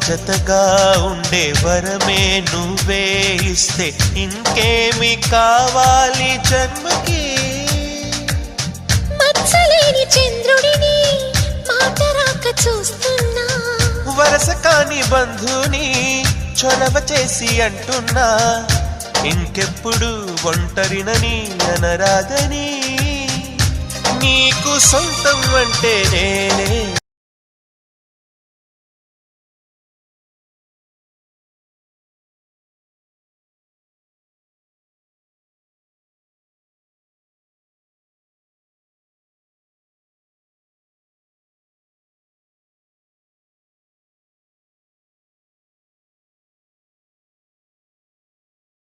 జతగా ఉండే వరమే నువ్వే ఇస్తే ఇంకేమి కావాలి జన్మకి. మచ్చలేని చంద్రుడిని మాట రాక చూస్తున్నా, వరస కాని బంధుని చొరవ చేసి అంటున్నా, ఇంకెప్పుడు ఒంటరినని అనరాదని. నీకు సొంతం అంటే నేనే.